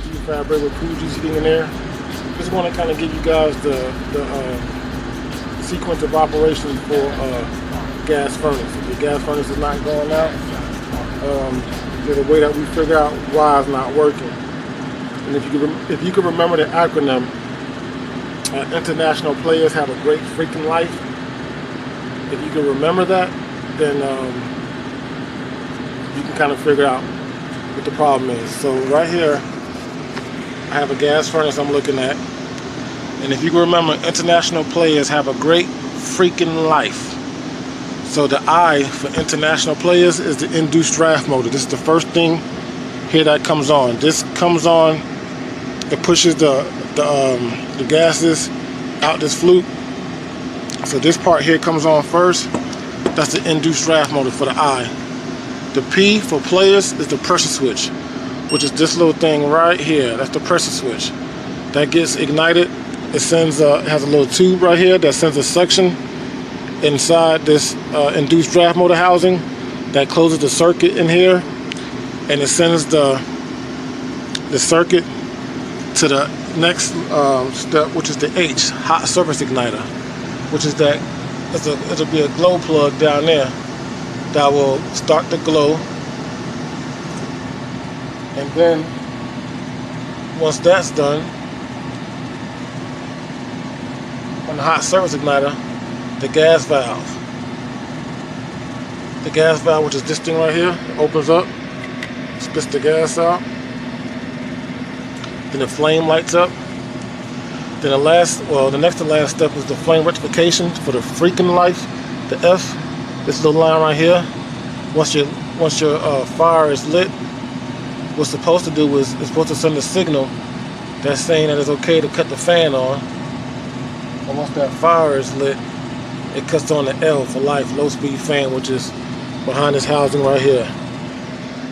steel fabric with Fuji seating in there. Just want to kind of give you guys the sequence of operation for gas furnace. If the gas furnace is not going out, there's a way that we figure out why it's not working. And if you can remember the acronym, international players have a great freaking life. If you can remember that, then you can kind of figure out what the problem is. So right here, I have a gas furnace I'm looking at. And if you can remember, international players have a great freaking life. So the I for international players is the induced draft motor. This is the first thing here that comes on. This comes on, it pushes the gases out this flute. So this part here comes on first. That's the induced draft motor for the I. The P for players is the pressure switch, which is this little thing right here. That's the pressure switch. That gets ignited. It sends it has a little tube right here that sends a suction inside this induced draft motor housing that closes the circuit in here, and it sends the circuit to the next step, which is the H, hot surface igniter, which is that it'll be a glow plug down there that will start the glow. And then once that's done, on the hot surface igniter, the gas valve, which is this thing right here, opens up, spits the gas out. Then the flame lights up. Then the next to last step is the flame rectification for the freaking life, the F. This little line right here. Once your fire is lit, what's supposed to do is it's supposed to send a signal that's saying that it's okay to cut the fan on. And once that fire is lit, it cuts on the L for life, low speed fan, which is behind this housing right here.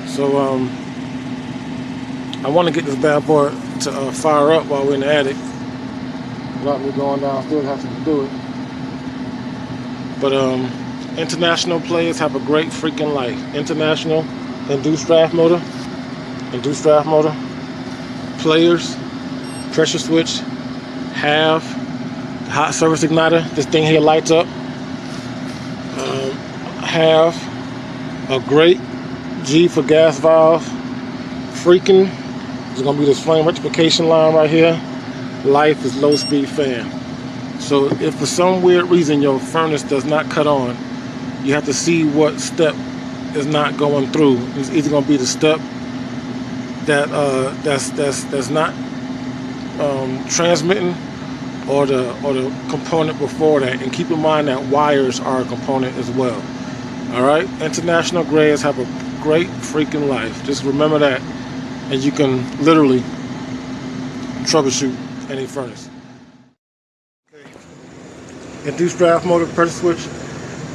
So I want to get this bad boy to fire up while we're in the attic, without me going downstairs having to do it. But international players have a great freaking life. International induced draft motor, players, pressure switch, have hot surface igniter. This thing here lights up. Have a great G for gas valve. Freakin is gonna be this flame rectification line right here. Life is low speed fan. So if for some weird reason your furnace does not cut on, you have to see what step is not going through. It's either gonna be the step that's not transmitting, or the component before that. And keep in mind that wires are a component as well. All right, international grades have a great freaking life. Just remember that, and you can literally troubleshoot any furnace. Okay. Induced draft motor, pressure switch,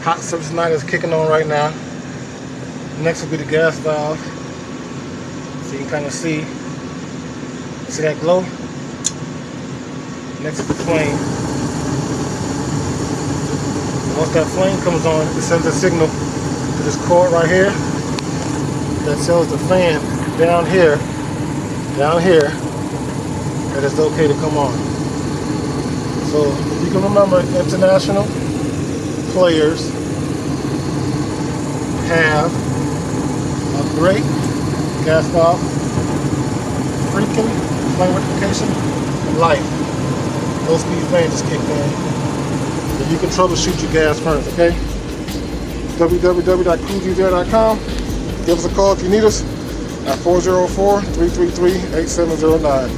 hot surface igniter is kicking on right now. Next will be the gas valve. So you can kind of see that glow? Next is the flame. Once that flame comes on, it sends a signal to this cord right here that tells the fan down here that it's okay to come on. So if you can remember, international players have a great gas valve, freaking flame rectification, life. Low speed fan just kicked in. And you can troubleshoot your gas furnace, okay? www.crewgeezair.com. Give us a call if you need us at 404-333-8709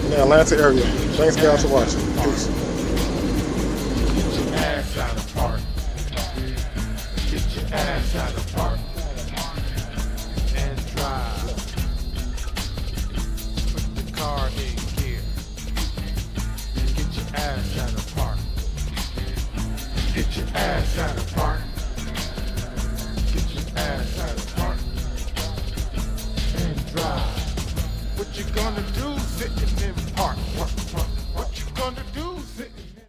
in the Atlanta area. Thanks guys for watching. Peace.